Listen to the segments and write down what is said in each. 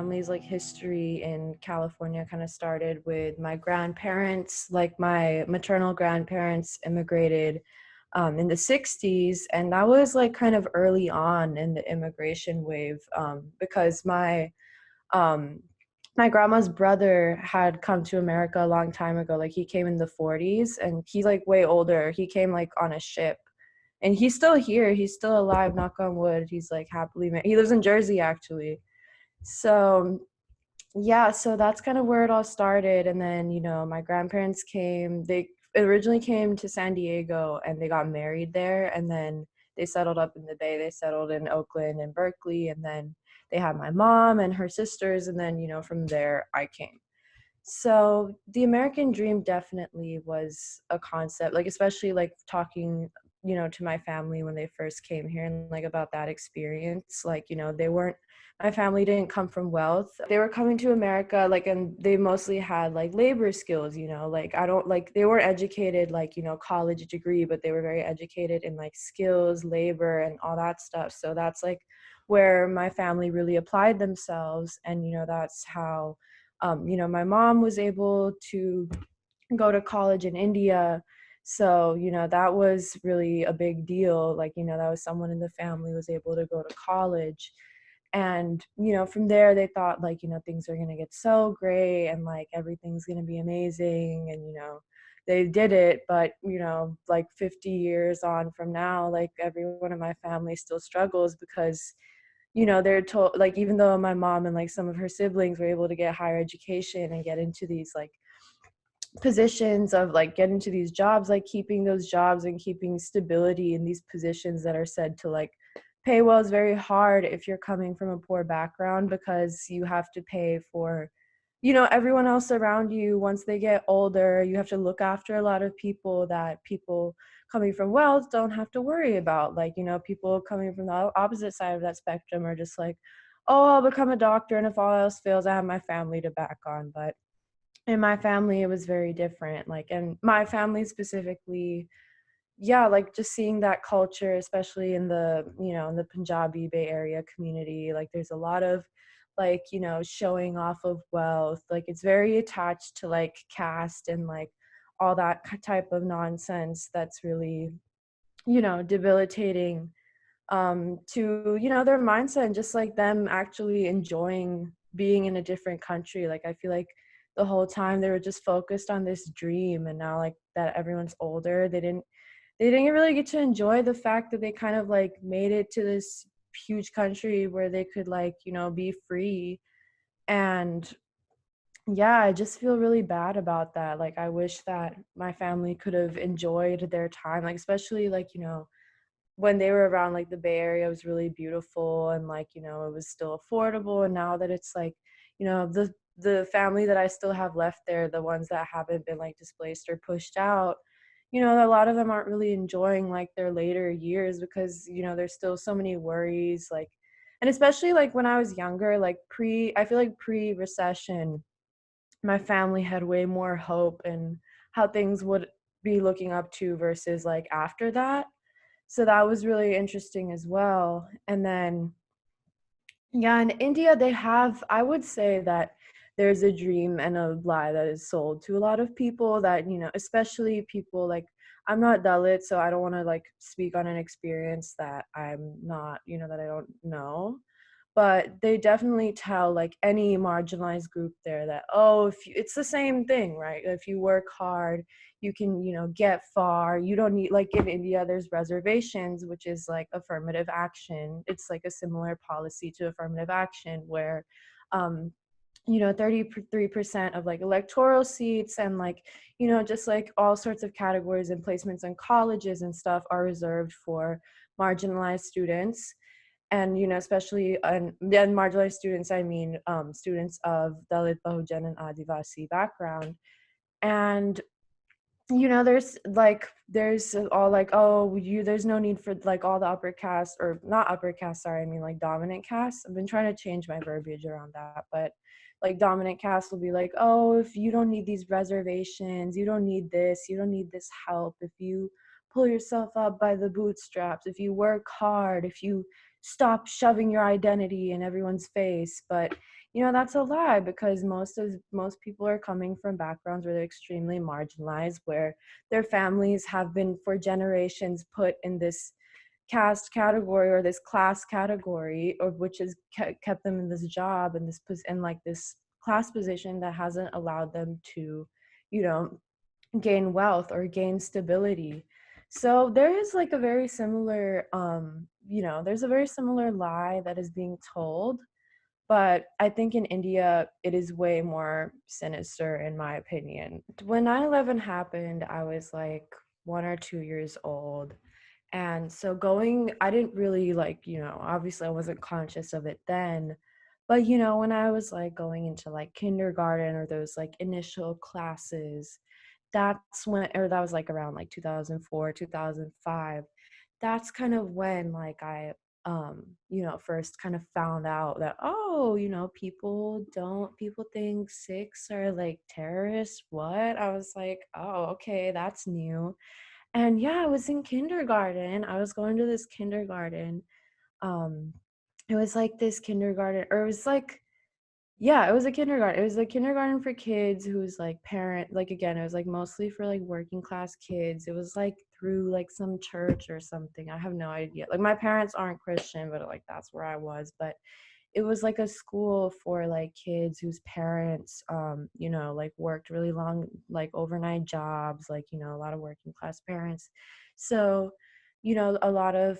family's like history in California kind of started with my grandparents. Like my maternal grandparents immigrated in the 60s, and that was like kind of early on in the immigration wave, because um, my grandma's brother had come to America a long time ago. Like he came in the 40s, and he's like way older. He came like on a ship, and he's still here. He's still alive, knock on wood. He's like happily married. He lives in Jersey actually. So yeah, so that's kind of where it all started. And then, my grandparents came. They originally came to San Diego and they got married there. And then they settled up in the Bay. They settled in Oakland and Berkeley. And then they had my mom and her sisters. And then, from there, I came. So the American dream definitely was a concept, like especially like talking, to my family when they first came here and like about that experience. Like, they weren't, my family didn't come from wealth. They were coming to America, like, and they mostly had like labor skills, like I don't like, they weren't educated like, college degree, but they were very educated in like skills, labor, and all that stuff. So that's like where my family really applied themselves. And, that's how my mom was able to go to college in India. So, that was really a big deal. Like, that was someone in the family was able to go to college. And, from there they thought like, things are going to get so great and like everything's going to be amazing. And, they did it. But, like 50 years on from now, like everyone in my family still struggles because they're told, like, even though my mom and like some of her siblings were able to get higher education and get into these like positions of like get into these jobs, like keeping those jobs and keeping stability in these positions that are said to like pay well is very hard if you're coming from a poor background, because you have to pay for everyone else around you. Once they get older, you have to look after a lot of people that people coming from wealth don't have to worry about. Like, people coming from the opposite side of that spectrum are just like, oh, I'll become a doctor, and if all else fails, I have my family to back on. But in my family, it was very different. Like, and my family specifically, yeah, like just seeing that culture, especially in the, in the Punjabi Bay Area community, like there's a lot of like, showing off of wealth. Like it's very attached to like caste and like all that type of nonsense that's really, debilitating to, their mindset, and just like them actually enjoying being in a different country. Like I feel like the whole time they were just focused on this dream, and now like that everyone's older, they didn't really get to enjoy the fact that they kind of like made it to this huge country where they could like, be free. And yeah, I just feel really bad about that. Like I wish that my family could have enjoyed their time, like especially like, when they were around, like the Bay Area was really beautiful, and like, it was still affordable. And now that it's like, the family that I still have left there, the ones that haven't been like displaced or pushed out, a lot of them aren't really enjoying like their later years, because there's still so many worries. Like, and especially like when I was younger, like I feel like pre-recession, my family had way more hope and how things would be looking up to versus like after that. So that was really interesting as well. And then, yeah, in India, I would say that there's a dream and a lie that is sold to a lot of people that, especially people like, I'm not Dalit, so I don't want to like speak on an experience that I'm not, that I don't know. But they definitely tell like any marginalized group there that, oh, it's the same thing, right? If you work hard, you can, get far. You don't need, like in India, there's reservations, which is like affirmative action. It's like a similar policy to affirmative action where, 33% of like electoral seats and like, just like all sorts of categories and placements in colleges and stuff are reserved for marginalized students. And especially and then marginalized students, I mean students of Dalit, Bahujan, and Adivasi background. And there's all like, oh, there's no need for like all the upper caste, or not upper caste, sorry, I mean like dominant caste. I've been trying to change my verbiage around that, but like dominant caste will be like, oh, if you don't need these reservations, you don't need this, you don't need this help, if you pull yourself up by the bootstraps, if you work hard, if you stop shoving your identity in everyone's face. But that's a lie, because most people are coming from backgrounds where they're extremely marginalized, where their families have been for generations put in this caste category or this class category, or which has kept them in this job and like this class position that hasn't allowed them to, you know, gain wealth or gain stability. So there is like a very similar there's a very similar lie that is being told, but I think in India, it is way more sinister, in my opinion. When 9/11 happened, I was like 1 or 2 years old. And so I didn't really like, obviously I wasn't conscious of it then. But, when I was like going into like kindergarten or those like initial classes, that was like around like 2004, 2005. That's kind of when like I first kind of found out that, oh, people think Sikhs are like terrorists. What? I was like, oh, okay, that's new. And yeah, I was in kindergarten. I was going to this kindergarten. Um, it was like this kindergarten, or it was like, yeah, it was a kindergarten. It was a kindergarten for kids whose like parent, like again, it was like mostly for like working class kids. It was like through like some church or something. I have no idea. Like my parents aren't Christian, but like that's where I was. But it was like a school for like kids whose parents like worked really long like overnight jobs, like a lot of working class parents. So a lot of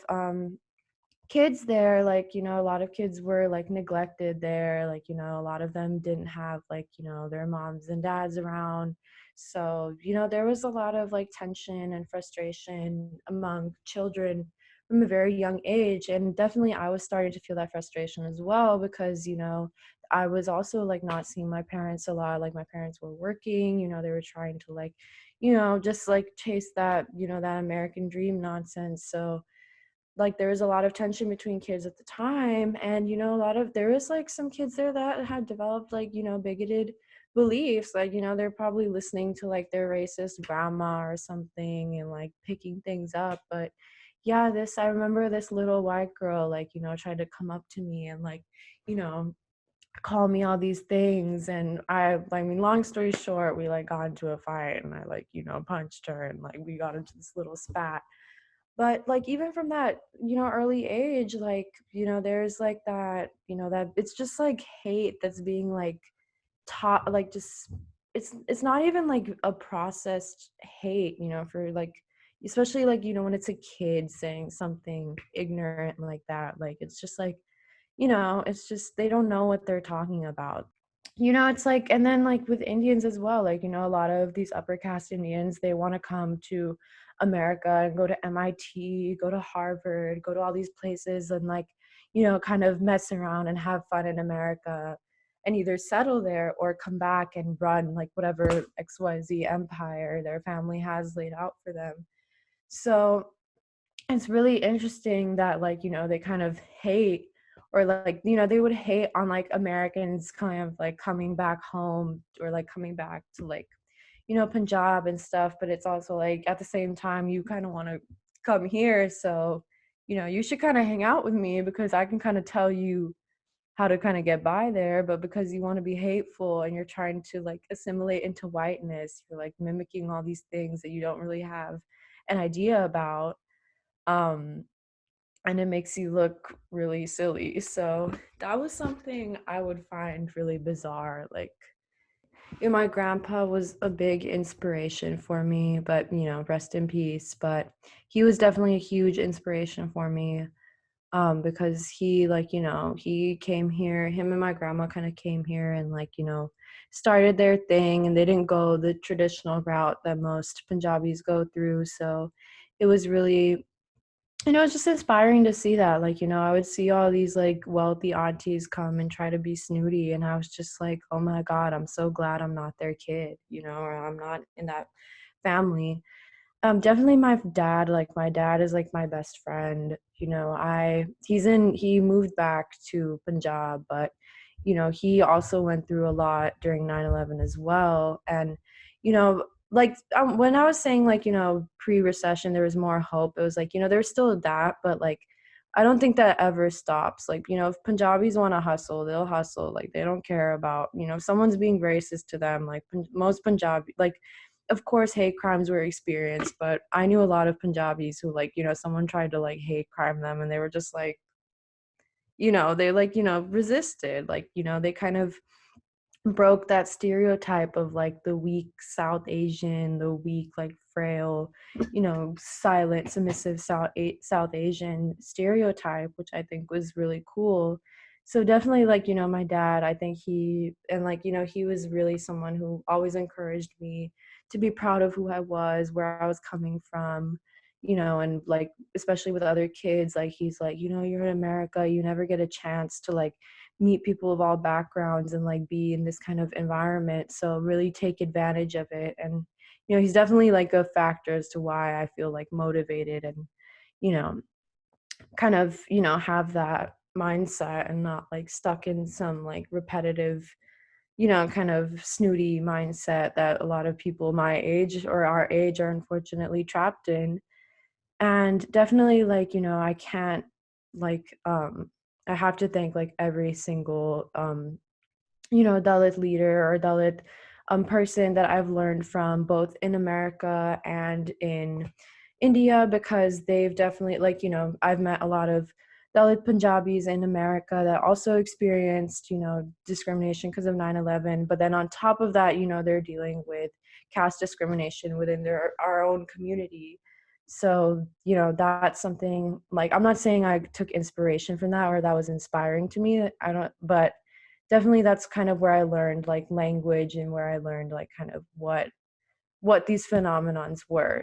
kids there, like a lot of kids were like neglected there, like a lot of them didn't have like their moms and dads around. So there was a lot of like tension and frustration among children from a very young age, and definitely I was starting to feel that frustration as well, because I was also like not seeing my parents a lot. Like my parents were working, they were trying to like just like chase that that American dream nonsense. So like there was a lot of tension between kids at the time, and there was like some kids there that had developed like bigoted beliefs, like they're probably listening to like their racist grandma or something and like picking things up. But yeah, I remember this little white girl like tried to come up to me and like you know call me all these things, and I mean, long story short, we like got into a fight, and I like punched her, and like we got into this little spat. But like even from that early age, like there's like that that it's just like hate that's being like taught, like just it's not even like a processed hate, for like, especially like when it's a kid saying something ignorant like that. Like it's just like it's just they don't know what they're talking about. It's like, and then like with Indians as well, like a lot of these upper caste Indians, they want to come to America and go to MIT, go to Harvard, go to all these places, and like kind of mess around and have fun in America, and either settle there or come back and run like whatever XYZ empire their family has laid out for them. So it's really interesting that like they kind of hate, or like they would hate on like Americans kind of like coming back home, or like coming back to like Punjab and stuff. But it's also like at the same time you kind of want to come here, so you should kind of hang out with me because I can kind of tell you how to kind of get by there. But because you want to be hateful and you're trying to like assimilate into whiteness, you're like mimicking all these things that you don't really have an idea about. um and it makes you look really silly. So that was something I would find really bizarre. Like, my grandpa was a big inspiration for me, but rest in peace. But he was definitely a huge inspiration for me, because he like he came here. Him and my grandma kind of came here and like started their thing, and they didn't go the traditional route that most Punjabis go through. So it was really it's just inspiring to see that. Like, I would see all these like wealthy aunties come and try to be snooty. And I was just like, oh my God, I'm so glad I'm not their kid, or I'm not in that family. Definitely my dad is like my best friend. He moved back to Punjab, but he also went through a lot during 9/11 as well. And like when I was saying like pre-recession there was more hope, it was like there's still that, but like I don't think that ever stops. Like, if Punjabis want to hustle, they'll hustle. Like, they don't care about, if someone's being racist to them, like most Punjabi, like, of course, hate crimes were experienced, but I knew a lot of Punjabis who, like, someone tried to like hate crime them and they were just like, they like, resisted. Like, they kind of broke that stereotype of like the weak South Asian, the weak, like frail, silent, submissive South Asian stereotype, which I think was really cool. So definitely, like, my dad, I think he was really someone who always encouraged me to be proud of who I was, where I was coming from, and like, especially with other kids, like, he's like, you're in America, you never get a chance to like meet people of all backgrounds and like be in this kind of environment, so really take advantage of it. And he's definitely like a factor as to why I feel like motivated and you know kind of have that mindset and not like stuck in some like repetitive kind of snooty mindset that a lot of people my age or our age are unfortunately trapped in. And definitely, like, I can't, like, I have to thank like every single Dalit leader or Dalit person that I've learned from, both in America and in India, because they've definitely, like, I've met a lot of Dalit Punjabis in America that also experienced, discrimination because of 9/11. But then on top of that, they're dealing with caste discrimination within our own community. So, that's something, like, I'm not saying I took inspiration from that or that was inspiring to me. I don't, but definitely that's kind of where I learned like language and where I learned like kind of what these phenomenons were.